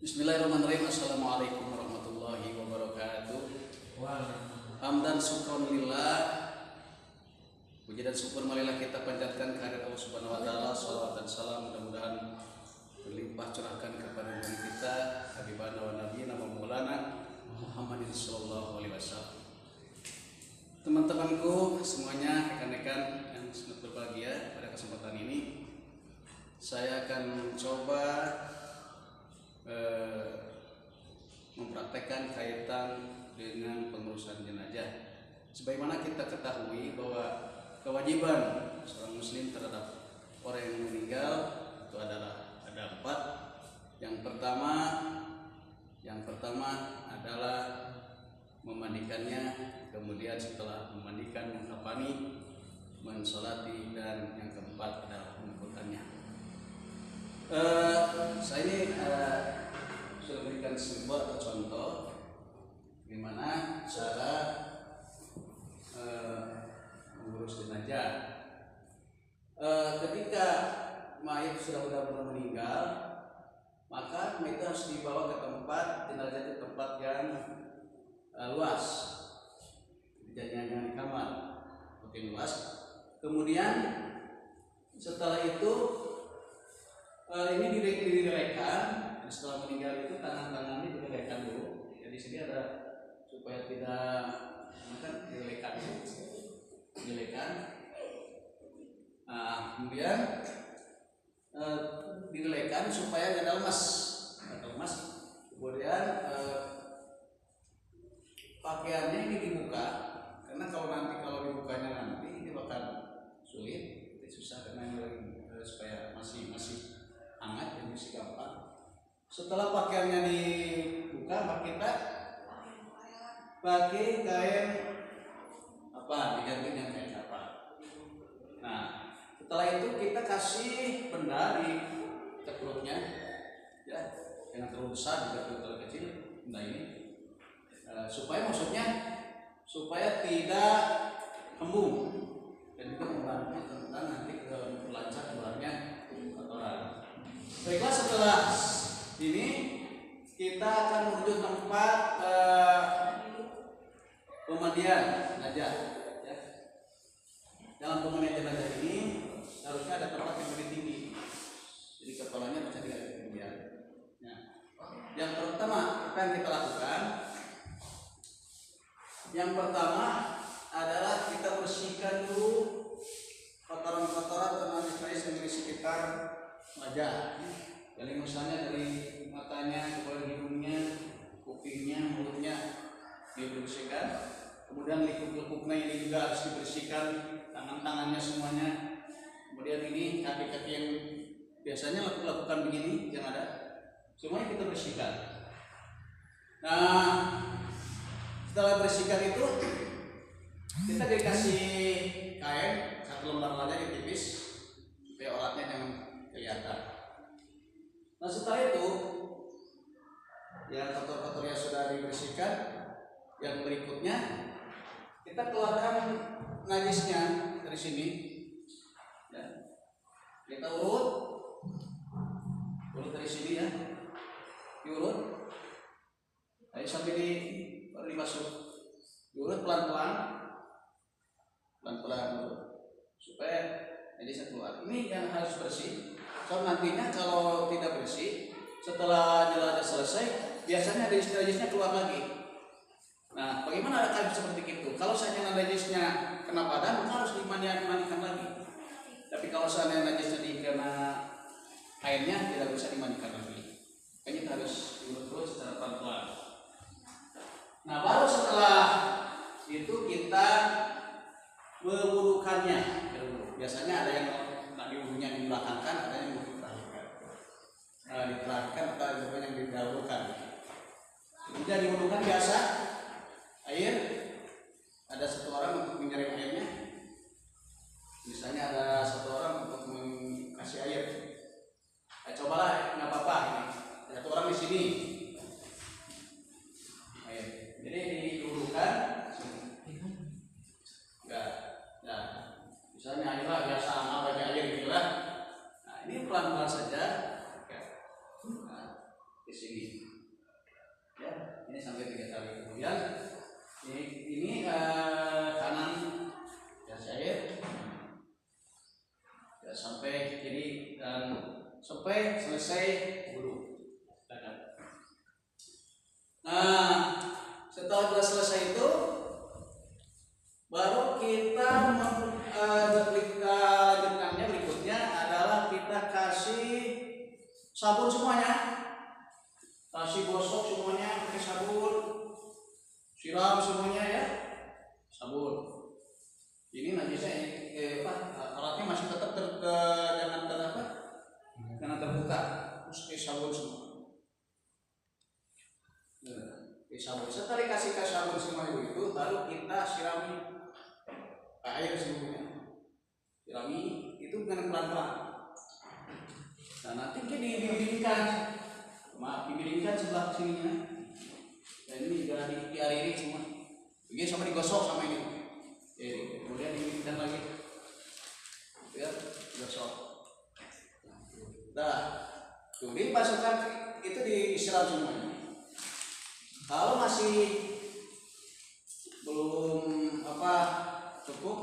Bismillahirrahmanirrahim. Assalamualaikum warahmatullahi wabarakatuh. Hamdan syukron lillah. Puji dan syukur marilah kita panjatkan kehadirat Allah Subhanahu wa taala. Shalawat dan salam mudah-mudahan berlimpah curahkan kepada nabi kita habibana wa nabiyina wa maulana Muhammadin sallallahu alaihi wasallam. Teman-temanku semuanya, rekan-rekan yang sangat berbahagia, pada kesempatan ini saya akan mencoba mempraktekkan kaitan dengan pengurusan jenazah. Sebagaimana kita ketahui bahwa kewajiban seorang muslim terhadap orang yang meninggal itu adalah ada 4. Yang pertama adalah memandikannya, kemudian setelah memandikan mengkafani, mensolati, dan yang keempat adalah menguburkannya. Saya ini sudah berikan sebuah contoh bagaimana cara mengurus jenazah. Ketika mayat sudah benar-benar meninggal, maka mayat harus dibawa ke tempat jenazah, itu tempat yang luas, jangan di kamar, lebih luas. Kemudian setelah itu ini direlekan. Setelah meninggal itu tangan-tangannya direlekan dulu. Ya, di sini ada supaya tidak direlekan. Kemudian direlekan supaya tidak lemas. Kemudian pakaiannya ini dibuka, karena kalau dibukanya nanti ini bakal sulit, susah karena ini supaya masih hangat dan masih gampang. Setelah pakaiannya dibuka, maka kita pakai kain diganti dengan kain apa. Nah, setelah itu kita kasih benda di perutnya, ya, jangan terlalu besar, juga terlalu kecil benda ini, supaya tidak kembung dan juga membantu tentang nanti lancar keluarnya kotoran. Baiklah, setelah ini kita akan menuju tempat pemandian jenazah. Ya. Dalam pemandian jenazah ini harusnya ada tempat yang lebih tinggi, jadi kepalanya bisa tidak ketinggian. Nah, yang pertama apa yang kita lakukan? Yang pertama adalah kita bersihkan dulu kotoran-kotoran termasuk yang di sekitar wajah. Jadi misalnya dari matanya, kemudian hidungnya, kupingnya, mulutnya dibersihkan. Kemudian lekuk-lekuknya ini juga harus dibersihkan, tangan-tangannya semuanya. Kemudian ini kaki-kaki yang biasanya lakukan begini yang ada, semuanya kita bersihkan. Nah, setelah bersihkan itu kita dikasih kain 1 lembar aja yang tipis supaya oratnya jangan kelihatan. Nah, setelah itu yang kotor-kotornya sudah dibersihkan, yang berikutnya kita keluarkan najisnya dari sini. Ya. Kita urut dari sini, ya, diurut, sampai baru dibasuh, diurut pelan-pelan supaya najisnya keluar. Ini yang harus bersih. So, nantinya kalau tidak bersih, setelah jenazah selesai, biasanya najisnya keluar lagi. Nah, bagaimana akan seperti itu? Kalau seandainya najisnya kena badan, maka harus dimandikan lagi. Tapi kalau seandainya najisnya dikena airnya, tidak bisa dimandikan lagi. Makanya kita harus diurut-urut secara pelan-pelan. Nah, baru setelah itu kita mewudukannya. Biasanya ada yang diwudunya dibelakangkan, ada yang diperhatikan atau yang didahulukan. Kemudian diwudukan biasa, air, ada 1 orang untuk menyaring airnya. Misalnya ada 1 orang untuk kasih air. Cobalah, nggak apa-apa ini. Ada 1 orang di sini. Air. Jadi diwudukan. Nah, misalnya airlah biasa bagi air gitulah. Nah, ini pelan-pelan saja. ke sini. Ya, ini sampai 3 kali. Kemudian ini kanan gas air ya, sampai kiri dan sampai selesai wudhu. Nah, setelah sudah selesai itu baru kita lanjutkannya. Berikutnya adalah kita kasih sabun semuanya, kasih gosok semuanya pakai sabun, siram semuanya ya, sabun. Ini nanti saya alatnya masih tetap jangan terbuka, terus pakai sabun semua. Sabun. Setelah dikasih sabun semua itu, baru kita sirami air semuanya. Sirami itu dengan pelan-pelan. Nah, nanti dibimbingkan sebelah sininya. Dan ini juga diairi semua. Begini sama digosok sama ini. Kemudian dibimbingkan lagi. Ya, digosok. Nah, tuh dipasukkan itu disiram semuanya. Kalau masih belum cukup,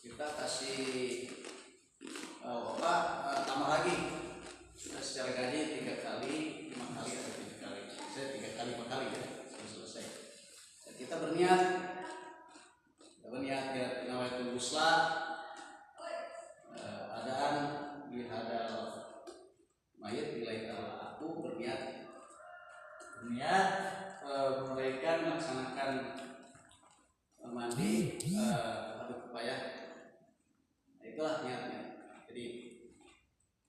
kita kasih tambah lagi. Kita secara gaji 3 kali, 5 kali atau 7 kali. Saya 3 kali 5 kali ya, sudah selesai. Dan kita berniat ya nawaitul ghusla adaan di hadal mayit lillahi ta'ala. Aku berniat mereka melaksanakan mandi aduk kepayah. Nah, itulah niatnya. Jadi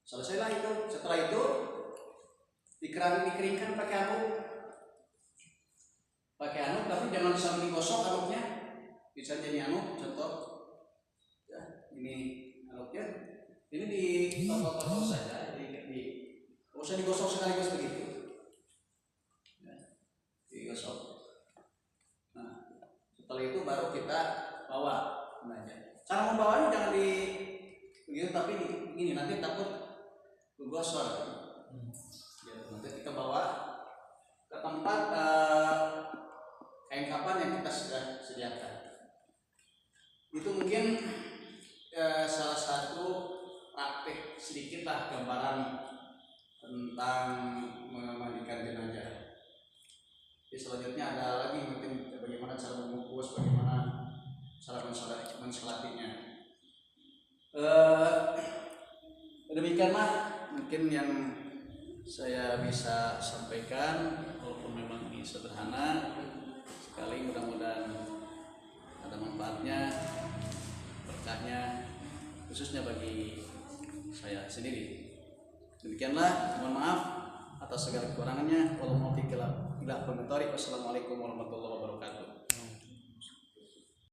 selesailah itu. Setelah itu dikeringkan pakai anduk, tapi jangan sambil digosok anduknya. Bisa jadi anduk, contoh ya, ini anduknya ini ditotol-totol saja, nggak usah digosok sekaligus begitu. Digosok. Nah, setelah itu baru kita bawa. Cara membawanya jangan begitu, tapi begini, nanti takut gosor. Ya, nanti kita bawa ke tempat kain kapan yang kita sudah sediakan. Itu mungkin salah satu praktik sedikit lah gambaran tentang memandikan jenazah. Jadi selanjutnya ada lagi mungkin bagaimana cara mengukus, bagaimana cara mensolatinya. Demikianlah mungkin yang saya bisa sampaikan, walaupun memang ini sederhana sekali. Mudah-mudahan ada manfaatnya, berkahnya, khususnya bagi saya sendiri. Demikianlah, mohon maaf atas segala kekurangannya. Wassalamualaikum warahmatullahi wabarakatuh.